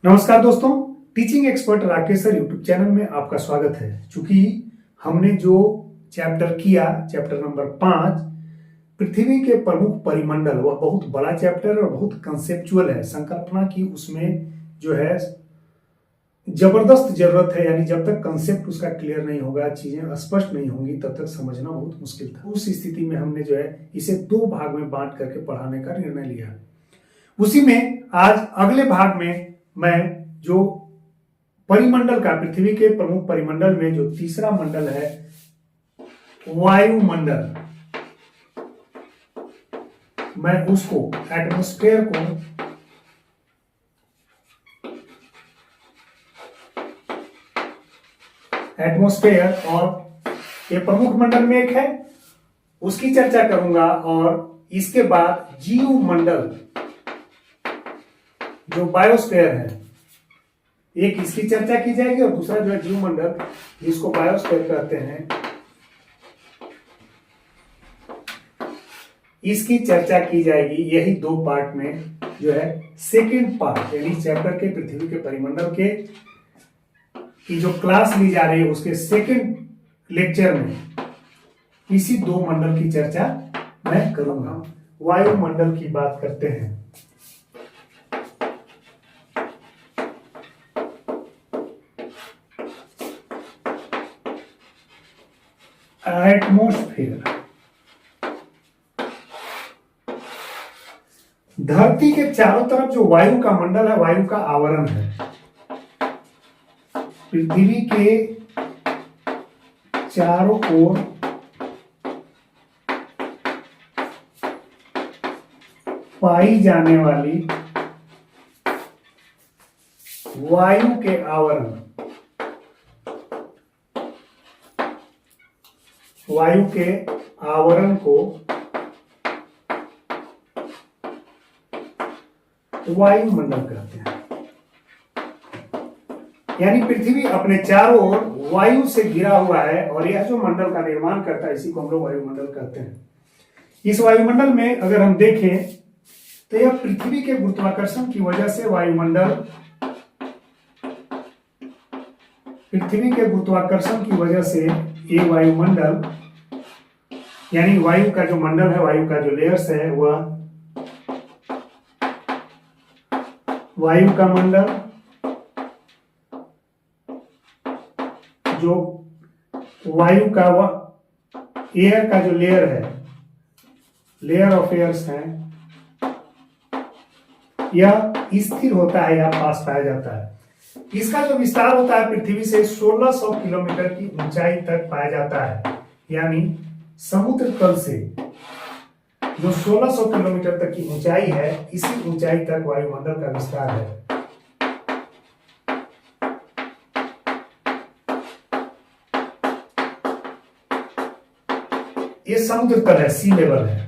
नमस्कार दोस्तों, teaching expert Rakesh sir YouTube channel में आपका स्वागत है। चूंकि हमने जो चैप्टर किया, चैप्टर नंबर 5 पृथ्वी के प्रमुख परिमंडल, वह बहुत बड़ा चैप्टर और बहुत कंसेप्चुअल है। संकल्पना की उसमें जो है जबरदस्त जरूरत है, यानी जब तक कंसेप्ट उसका क्लियर नहीं होगा, चीजें स्पष्ट नहीं होंगी, तब तक समझना बहुत मुश्किल था। उस स्थिति में हमने जो है इसे 2 भाग में बांट करके पढ़ाने का निर्णय लिया। उसी में आज अगले भाग में मैं जो परिमंडल का, पृथ्वी के प्रमुख परिमंडल में जो तीसरा मंडल है वायुमंडल, मैं उसको एटमॉस्फेयर को और ये प्रमुख मंडल में एक है, उसकी चर्चा करूंगा। और इसके बाद जीव मंडल जो बायोस्फीयर है, एक इसकी चर्चा की जाएगी और दूसरा जो है जीव मंडल, जिसको बायोस्फीयर कहते हैं, इसकी चर्चा की जाएगी। यही 2 पार्ट में जो है सेकेंड पार्ट, यानी चैप्टर के पृथ्वी के परिमंडल के की जो क्लास ली जा रही है, उसके सेकेंड लेक्चर में इसी 2 मंडल की चर्चा मैं करूंगा। वायुमंडल की बात करते हैं। एटमॉस्फेयर, धरती के चारों तरफ जो वायु का मंडल है, वायु का आवरण है। पृथ्वी के चारों ओर पाई जाने वाली वायु के आवरण, वायु के आवरण को वायुमंडल कहते हैं। यानी पृथ्वी अपने चारों ओर वायु से घिरा हुआ है और यह जो मंडल का निर्माण करता है, इसी को हम लोग वायुमंडल कहते हैं। इस वायुमंडल में अगर हम देखें तो यह पृथ्वी के गुरुत्वाकर्षण की वजह से वायुमंडल, पृथ्वी के गुरुत्वाकर्षण की वजह से ये वायुमंडल, यानी वायु का जो मंडल है, वायु का जो लेयर्स है, वह वायु का मंडल, जो वायु का वह एयर का जो लेयर है, लेयर ऑफ एयर्स है, यह स्थिर होता है या पास पाया जाता है। इसका जो विस्तार होता है पृथ्वी से 1600 किलोमीटर की ऊंचाई तक पाया जाता है। यानी समुद्र तल से जो 1600 किलोमीटर तक की ऊंचाई है, इसी ऊंचाई तक वायुमंडल का विस्तार है। ये समुद्र तल है, सी लेवल है।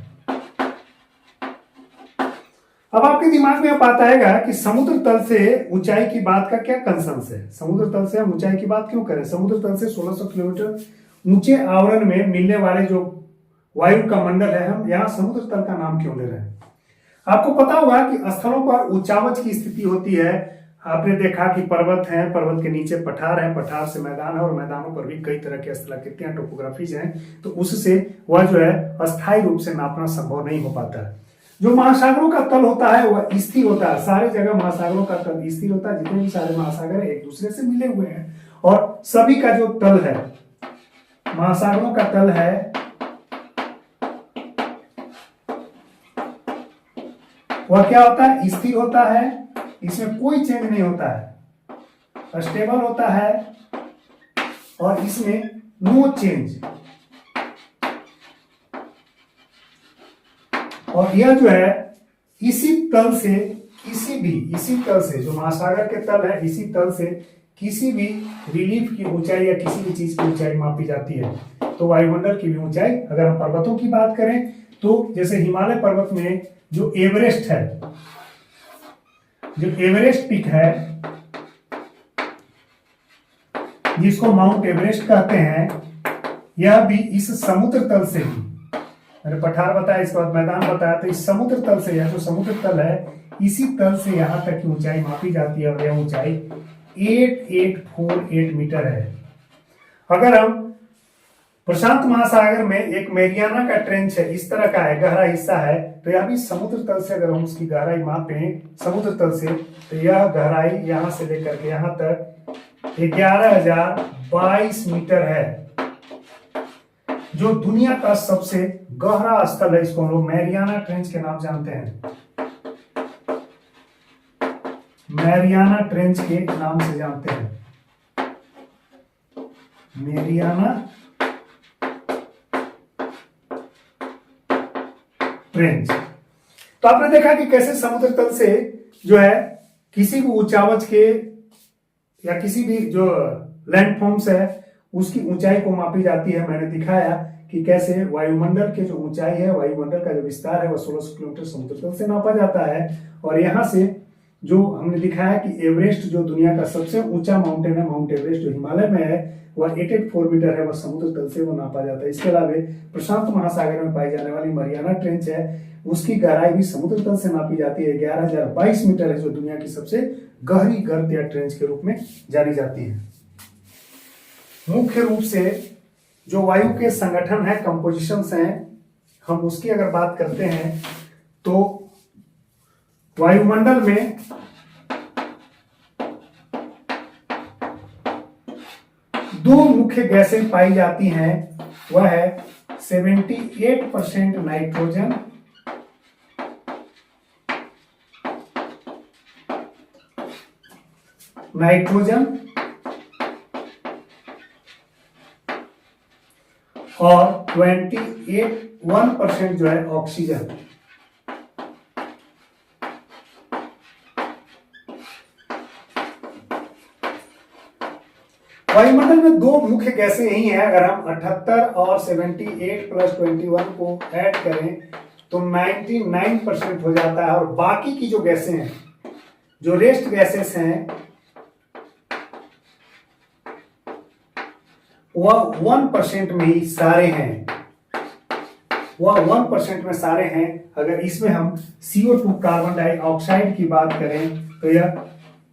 अब आपके दिमाग में अब बात आएगा कि समुद्र तल से ऊंचाई की बात का क्या कंसेंस है। समुद्र तल से हम ऊंचाई की बात क्यों करें? समुद्र तल से 1600 किलोमीटर ऊंचे आवरण में मिलने वाले जो वायु का मंडल है, हम यहाँ समुद्र तल का नाम क्यों ले रहे हैं? आपको पता होगा कि स्थलों पर उच्चावच की स्थिति होती है। आपने देखा कि पर्वत हैं, पर्वत के नीचे पठार है, पठार से मैदान है, और मैदानों पर भी कई तरह की स्थलाकृतियां, टोपोग्राफीज हैं। तो उससे वह जो है अस्थायी रूप से नापना संभव नहीं हो पाता है। जो महासागरों का तल होता है वह स्थिर होता है। सारे जगह महासागरों का तल स्थिर होता है। जितने भी सारे महासागर है एक दूसरे से मिले हुए हैं, और सभी का जो तल है, महासागरों का तल है, वह क्या होता है? स्थिर होता है। इसमें कोई चेंज नहीं होता है, स्टेबल होता है, और इसमें नो चेंज। और यह जो है इसी तल से इसी तल से जो महासागर के तल है, इसी तल से किसी भी रिलीफ की ऊंचाई या किसी भी चीज की ऊंचाई मापी जाती है। तो वायुमंडल की भी ऊंचाई, अगर हम पर्वतों की बात करें तो जैसे हिमालय पर्वत में जो एवरेस्ट है, जो एवरेस्ट पीक है, जिसको माउंट एवरेस्ट कहते हैं, यह भी इस समुद्र तल से ही, मैंने पठार बताया, इसके बाद मैदान बताया, तो इस समुद्र तल से, यह जो समुद्र तल है, इसी तल से यहाँ तक की ऊंचाई मापी जाती है और यह ऊंचाई 8848 मीटर है। अगर हम प्रशांत महासागर में एक मैरियाना का ट्रेंच है, इस तरह का है, गहरा हिस्सा है, तो यह भी समुद्र तल से अगर हम उसकी गहराई मापें समुद्र तल से, तो यह गहराई यहां से लेकर के यहां तक 11,022 मीटर है, जो दुनिया का सबसे गहरा स्थल है। इसको हम लोग मैरियाना ट्रेंच के नाम जानते हैं, मैरियाना ट्रेंच के नाम से जानते हैं, मैरियाना ट्रेंच। तो आपने देखा कि कैसे समुद्र तल से जो है किसी भी ऊंचावच के या किसी भी जो लैंडफॉर्म्स है उसकी ऊंचाई को मापी जाती है। मैंने दिखाया कि कैसे वायुमंडल के जो ऊंचाई है, वायुमंडल का जो विस्तार है, वह 1600 किलोमीटर समुद्र तल से नापा जाता है। और यहां से जो हमने दिखाया कि एवरेस्ट जो दुनिया का सबसे ऊंचा माउंटेन है, माउंट एवरेस्ट जो हिमालय में है, वह 884 मीटर है, वह समुद्र तल से वो नापा जाता है। इसके अलावा प्रशांत महासागर में पाई जाने वाली मरियाना ट्रेंच है, उसकी गहराई भी समुद्र तल से नापी जाती है, 11,022 मीटर है, जो दुनिया की सबसे गहरी गर्त या ट्रेंच के रूप में जानी जाती है। मुख्य रूप से जो वायु के संगठन है, कंपोजिशंस हैं, हम उसकी अगर बात करते हैं तो वायुमंडल में दो मुख्य गैसें पाई जाती हैं, वह है 78% नाइट्रोजन और 1% जो है ऑक्सीजन। वायुमंडल में दो मुख्य गैसें यही हैं। अगर हम 78 और 78 प्लस 21 को ऐड करें तो 99% हो जाता है, और बाकी की जो गैसें हैं, जो रेस्ट गैसेस हैं, वह 1% में ही सारे हैं, वह 1% में सारे हैं। अगर इसमें हम CO2 कार्बन डाइऑक्साइड की बात करें तो यह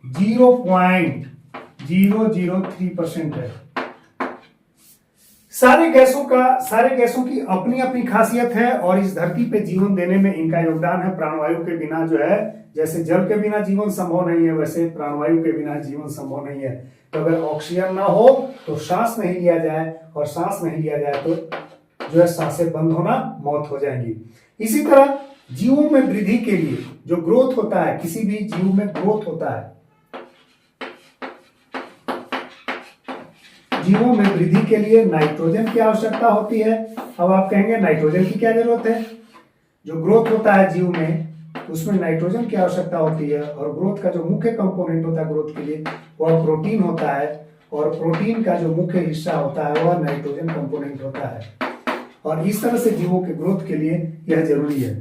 0.003% है। सारे गैसों की अपनी अपनी खासियत है और इस धरती पे जीवन देने में इनका योगदान है। प्राणवायु के बिना जो है, जैसे जल के बिना जीवन संभव नहीं है, वैसे प्राणवायु के बिना जीवन संभव नहीं है। तो अगर ऑक्सीजन ना हो तो सांस नहीं लिया जाए, और सांस नहीं लिया जाए तो जो है सांसें बंद होना, मौत हो जाएंगी। इसी तरह जीवों में वृद्धि के लिए जो ग्रोथ होता है, किसी भी जीव में ग्रोथ होता है, जीवों में वृद्धि के लिए नाइट्रोजन की आवश्यकता होती है। अब आप कहेंगे नाइट्रोजन की क्या जरूरत है? जो ग्रोथ होता है जीव में, उसमें नाइट्रोजन की आवश्यकता होती है, और ग्रोथ का जो मुख्य कंपोनेंट होता है ग्रोथ के लिए वह प्रोटीन होता है, और प्रोटीन का जो मुख्य हिस्सा होता है वह नाइट्रोजन कंपोनेंट होता है, और इस तरह से जीवों के ग्रोथ के लिए यह जरूरी है।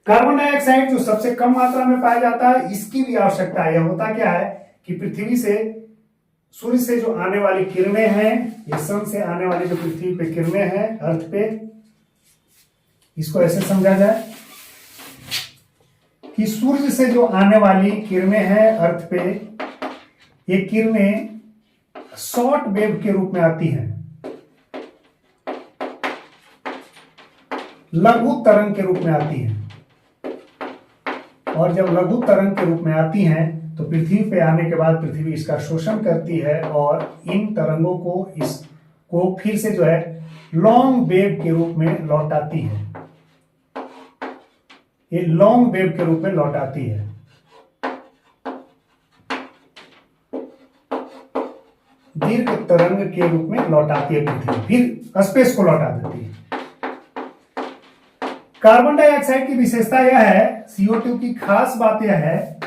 कार्बन डाइऑक्साइड जो सबसे कम मात्रा में पाया जाता है, इसकी भी आवश्यकता है। यह होता क्या है कि पृथ्वी से, सूर्य से जो आने वाली किरणें हैं, ये सन से आने वाली जो पृथ्वी पे किरणें हैं, अर्थ पे, इसको ऐसे समझा जाए कि सूर्य से जो आने वाली किरणें हैं अर्थ पे, ये किरणें शॉर्ट वेव के रूप में आती हैं, लघु तरंग के रूप में आती हैं, और जब लघु तरंग के रूप में आती हैं तो पृथ्वी पे आने के बाद पृथ्वी इसका शोषण करती है, और इन तरंगों को फिर से जो है लॉन्ग वेव के रूप में लौटाती है। ये लॉन्ग वेव के रूप में लौटाती है। दीर्घ तरंग के रूप में लौटाती है पृथ्वी, फिर स्पेस को लौटा देती है। कार्बन डाइऑक्साइड की विशेषता यह है, CO2 की खास बात यह है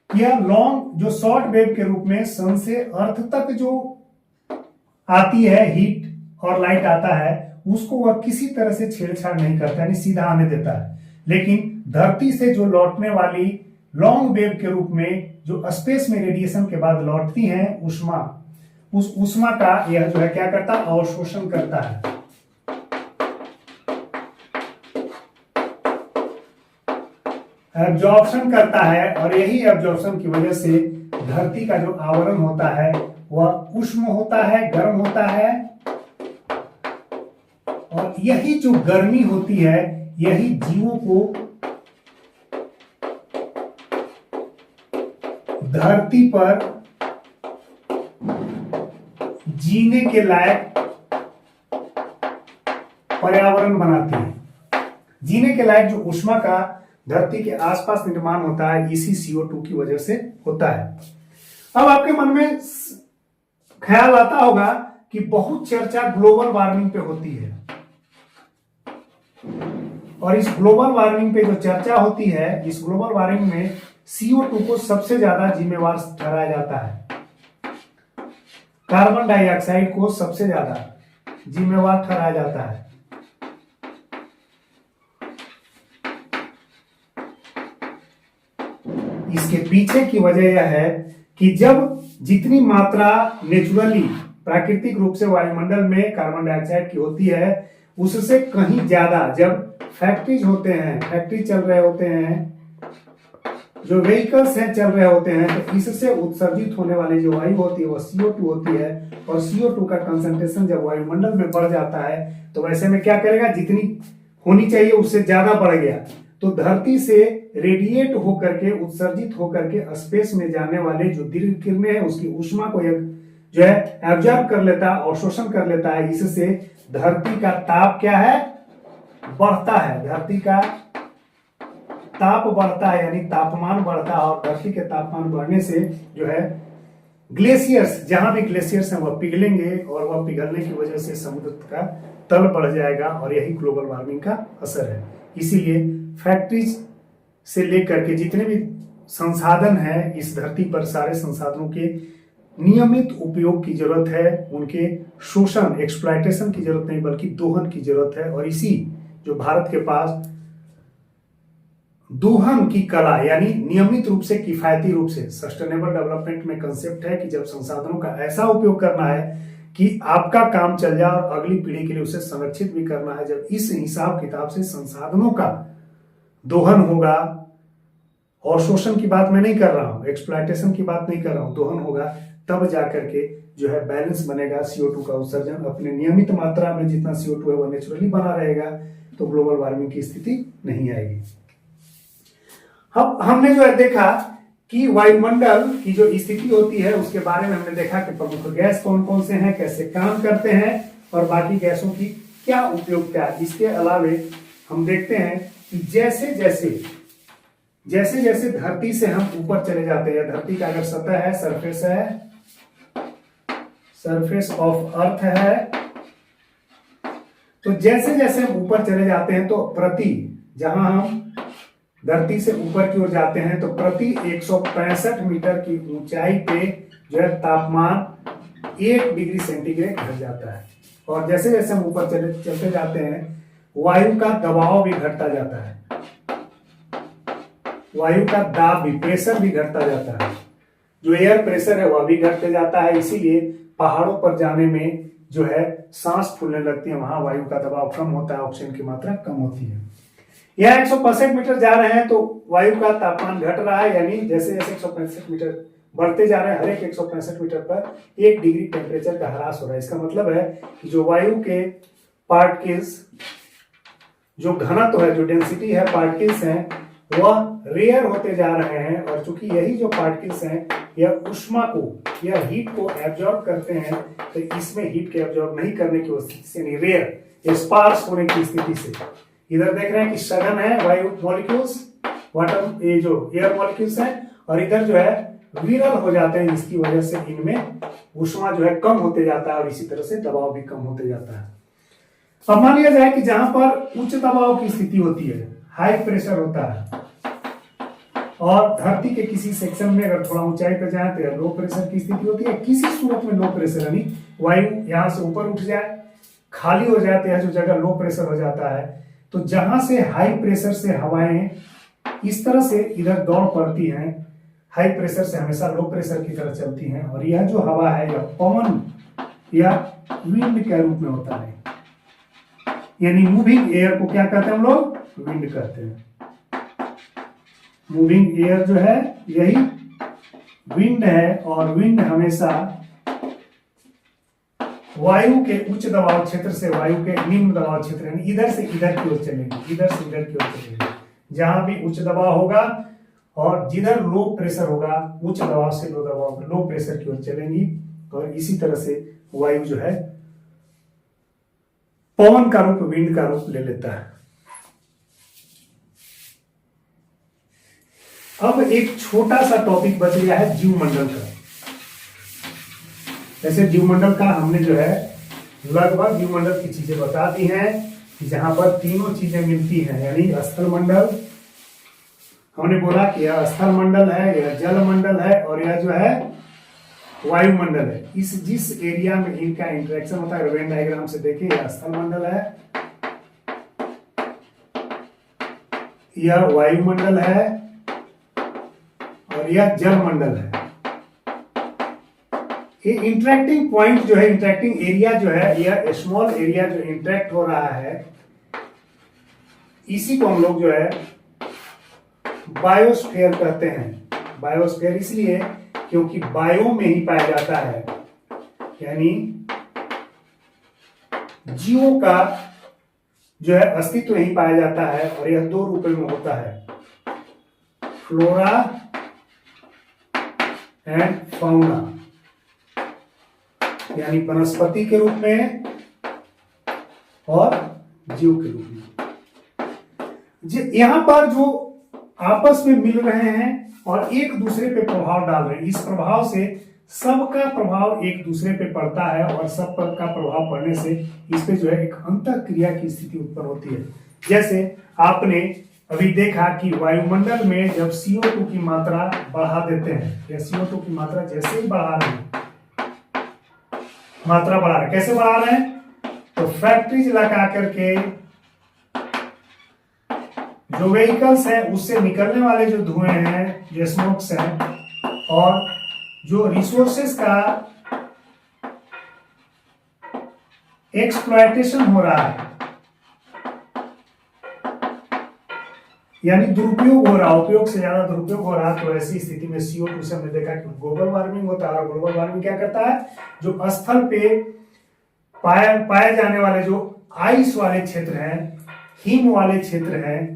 कि यह लॉन्ग, जो शॉर्ट वेव के रूप में सन से अर्थ तक जो आती है, हीट और लाइट आता है, उसको वह किसी तरह से छेड़छाड़ नहीं करता, यानी सीधा आने देता है। लेकिन धरती से जो लौटने वाली लॉन्ग वेव के रूप में जो स्पेस में रेडिएशन के बाद लौटती हैं उष्मा, उस उष्मा का यह जो है क्या करता है, अवशोषण करता है। एब्जॉर्प्शन करता है, और यही एब्जॉर्प्शन की वजह से धरती का जो आवरण होता है वह उष्ण होता है, गर्म होता है, और यही जो गर्मी होती है यही जीवों को धरती पर जीने के लायक पर्यावरण बनाती है। जीने के लायक जो ऊष्मा का धरती के आसपास निर्माण होता है इसी CO2 की वजह से होता है। अब आपके मन में ख्याल आता होगा कि बहुत चर्चा ग्लोबल वार्मिंग पे होती है, और इस ग्लोबल वार्मिंग पे जो चर्चा होती है, इस ग्लोबल वार्मिंग में CO2 को सबसे ज्यादा जिम्मेवार ठहराया जाता है, कार्बन डाइऑक्साइड को सबसे ज्यादा जिम्मेवार ठहराया जाता है। इसके पीछे की वजह यह है कि जब जितनी मात्रा नेचुरली प्राकृतिक रूप से वायुमंडल में कार्बन डाइऑक्साइड की होती है उससे कहीं ज्यादा जब फैक्ट्रीज होते हैं, फैक्ट्री चल रहे होते हैं, जो व्हीकल्स हैं चल रहे होते हैं, तो इससे उत्सर्जित होने वाली जो वायु होती है वो CO2 होती है, और CO2 का कंसंट्रेशन जब वायुमंडल में बढ़ जाता है तो वैसे में क्या करेगा, जितनी होनी चाहिए उससे ज्यादा बढ़ गया तो धरती से रेडिएट होकर के, उत्सर्जित होकर के स्पेस में जाने वाले जो दीर्घ किरणें हैं उसकी ऊष्मा को जो है एब्जॉर्ब कर लेता है, अवशोषण कर लेता है। इससे धरती का ताप क्या है, बढ़ता है, धरती का ताप बढ़ता है, यानी तापमान बढ़ता है, और धरती के तापमान बढ़ने से जो है ग्लेशियर्स, जहां भी ग्लेशियर्स हैं वह पिघलेंगे, और वह पिघलने की वजह से समुद्र का तल बढ़ जाएगा, और यही ग्लोबल वार्मिंग का असर है। इसीलिए फैक्ट्रीज से लेकर के जितने भी संसाधन हैं इस धरती पर, सारे संसाधनों के नियमित उपयोग की जरूरत है, उनके शोषण, एक्सप्लॉयटेशन की जरूरत नहीं बल्कि दोहन की जरूरत है। और इसी जो भारत के पास दोहन की कला, यानी नियमित रूप से, किफायती रूप से, सस्टेनेबल डेवलपमेंट में कंसेप्ट है कि जब संसाधनों का ऐसा उपयोग करना है कि आपका काम चल जाए और अगली पीढ़ी के लिए उसे संरक्षित भी करना है, जब इस हिसाब किताब से संसाधनों का दोहन होगा, और शोषण की बात मैं नहीं कर रहा हूं, एक्सप्लॉयटेशन की बात नहीं कर रहा हूं, दोहन होगा, तब जाकर के जो है बैलेंस बनेगा। CO2 का उत्सर्जन अपने नियमित मात्रा में, जितना CO2 है वह नेचुरली बना रहेगा, तो ग्लोबल वार्मिंग की स्थिति नहीं आएगी। अब हमने जो है देखा कि वायुमंडल की जो स्थिति होती है उसके बारे में हमने देखा कि प्रमुख गैस कौन कौन से हैं, कैसे काम करते हैं, और बाकी गैसों की क्या उपयोगिता है। इसके अलावे हम देखते हैं कि जैसे जैसे धरती से हम ऊपर चले जाते हैं, धरती का अगर सतह है, सरफेस ऑफ अर्थ है, तो जैसे जैसे हम ऊपर चले जाते हैं तो जहां हम धरती से ऊपर की ओर जाते हैं तो प्रति 165 मीटर की ऊंचाई पे जो है तापमान 1 डिग्री सेंटीग्रेड घट जाता है, और जैसे जैसे हम ऊपर चलते जाते हैं वायु का दबाव भी घटता जाता है, वायु का दाब भी, प्रेशर भी घटता जाता है, जो एयर प्रेशर है वह भी घटते जाता है। इसीलिए पहाड़ों पर जाने में जो है सांस फूलने लगती है, वहां वायु का दबाव कम होता है, ऑक्सीजन की मात्रा कम होती है। यह 165 मीटर जा रहे हैं तो वायु का तापमान घट रहा है, यानी जैसे जैसे 165 मीटर बढ़ते जा रहे हैं, हर एक 165 मीटर पर 1 डिग्री टेम्परेचर का ह्रास हो रहा है। इसका मतलब है कि जो वायु के पार्टिकल्स, जो घनत्व है, जो डेंसिटी है, पार्टिकल्स हैं, वह रेयर होते जा रहे हैं, और चूंकि यही जो पार्टिकल्स हैं यह ऊष्मा को, यह हीट को एब्जॉर्ब करते हैं, तो इसमें हीट के एब्जॉर्ब नहीं करने की स्थिति से, नहीं रेयर, स्पार्स होने की स्थिति से, इधर देख रहे हैं कि सघन है वायु मॉलिक्यूल्स, वाटर, ये जो एयर मॉलिक्यूल्स हैं, और इधर जो है विरल हो जाते हैं, जिसकी वजह से इनमें ऊष्मा जो है कम होते जाता है, और इसी तरह से दबाव भी कम होते जाता है। अब मान लिया जाए कि जहां पर उच्च दबाव की स्थिति होती है, हाई प्रेशर होता है, और धरती के किसी सेक्शन में अगर थोड़ा ऊंचाई पर जाए तो लो प्रेशर की स्थिति होती है। किसी सूरत में लो प्रेशर, यानी वायु यहां से ऊपर उठ जाए, खाली हो जाते हैं, जो जगह लो प्रेशर हो जाता है, तो जहां से हाई प्रेशर से हवाएं इस तरह से इधर दौड़ पड़ती हैं, हाई प्रेशर से हमेशा लो प्रेशर की तरफ चलती हैं, और यह जो हवा है यह पवन या विंड के रूप में होता है, यानी मूविंग एयर को क्या कहते हैं हम लोग, विंड कहते हैं। मूविंग एयर जो है यही विंड है, और विंड हमेशा वायु के उच्च दबाव क्षेत्र से वायु के निम्न दबाव क्षेत्र, यानी इधर से इधर की ओर चलेंगे, इधर से इधर की ओर चलेंगे। जहां भी उच्च दबाव होगा और जिधर लो प्रेशर होगा, उच्च दबाव से लो दबाव, लो प्रेशर की ओर चलेंगी। और इसी तरह से वायु जो है पवन का रूप, विंड का रूप ले लेता है। अब एक छोटा सा टॉपिक बच गया है जीवमंडल का। जैसे जीवमंडल का हमने जो है लगभग जीवमंडल की चीजें बता दी हैं, जहां पर तीनों चीजें मिलती हैं, यानी स्थल मंडल, हमने बोला कि यह स्थल मंडल है, यह जल मंडल है, और यह जो है वायुमंडल है। इस जिस एरिया में इनका इंटरेक्शन होता है, वेन डायग्राम से देखिए, यह स्थल मंडल है, यह वायुमंडल है, और यह जल मंडल है। ये इंटरेक्टिंग पॉइंट जो है, इंटरेक्टिंग एरिया जो है, यह स्मॉल एरिया जो इंटरेक्ट हो रहा है, इसी को हम लोग जो है बायोस्फीयर कहते हैं। बायोस्फीयर इसलिए क्योंकि बायो में ही पाया जाता है, यानी जीवों का जो है अस्तित्व यही पाया जाता है। और यह दो रूपों में होता है, फ्लोरा एंड फाउना, यानी वनस्पति के रूप में और जीव के रूप में। यहां पर जो आपस में मिल रहे हैं और एक दूसरे पे प्रभाव डाल रहे हैं, इस प्रभाव से सबका प्रभाव एक दूसरे पे पड़ता है, और सब पर का प्रभाव पड़ने से इस पे जो है एक अंतःक्रिया की स्थिति उत्पन्न होती है। जैसे आपने अभी देखा कि वायुमंडल में जब CO2 की मात्रा बढ़ा देते हैं, या CO2 की मात्रा जैसे ही बढ़ा रहे हैं, मात्रा बढ़ा रहे, कैसे बढ़ा रहे हैं, तो फैक्ट्रीज लगा करके जो व्हीकल्स हैं उससे निकलने वाले जो धुएं हैं, जो स्मोक्स हैं, और जो रिसोर्सेस का एक्सप्लॉयटेशन हो रहा है, यानी दुरुपयोग हो रहा, उपयोग से ज्यादा दुरुपयोग हो रहा, तो ऐसी स्थिति में CO2 से हमने देखा कि ग्लोबल वार्मिंग होता है। और ग्लोबल वार्मिंग क्या करता है, जो स्थल पे पाए जाने वाले जो आइस वाले क्षेत्र हैं, हिम वाले क्षेत्र हैं,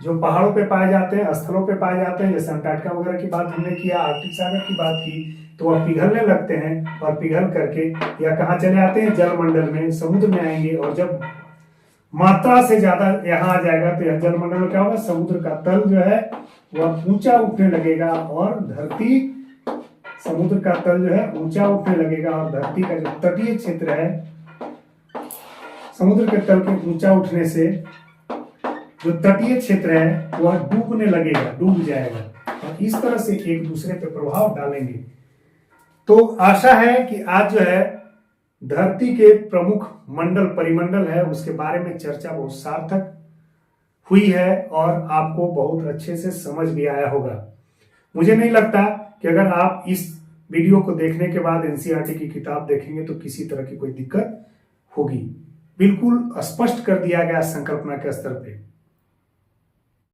जो पहाड़ों पे पाए जाते हैं, स्थलों पे पाए जाते हैं, जैसे अंटार्कटिका वगैरह की बात हमने किया, आर्कटिक सागर की बात की, तो वह पिघलने लगते हैं, और पिघल करके या कहाँ चले आते हैं, जलमंडल में, समुद्र में आएंगे। और जब मात्रा से ज्यादा यहाँ आ जाएगा तो यह जलमंडल में क्या होगा, समुद्र का तल जो है वह ऊंचा उठने लगेगा, और धरती, समुद्र का तल जो है ऊंचा उठने लगेगा, और धरती का जो तटीय क्षेत्र है, समुद्र के तल के ऊंचा उठने से जो तटीय क्षेत्र है वह डूबने लगेगा, डूब जाएगा, और इस तरह से एक दूसरे पर प्रभाव डालेंगे। तो आशा है कि आज जो है धरती के प्रमुख मंडल, परिमंडल है, उसके बारे में चर्चा बहुत सार्थक हुई है, और आपको बहुत अच्छे से समझ भी आया होगा। मुझे नहीं लगता कि अगर आप इस वीडियो को देखने के बाद NCERT की किताब देखेंगे तो किसी तरह की कोई दिक्कत होगी। बिल्कुल स्पष्ट कर दिया गया संकल्पना के स्तर पे।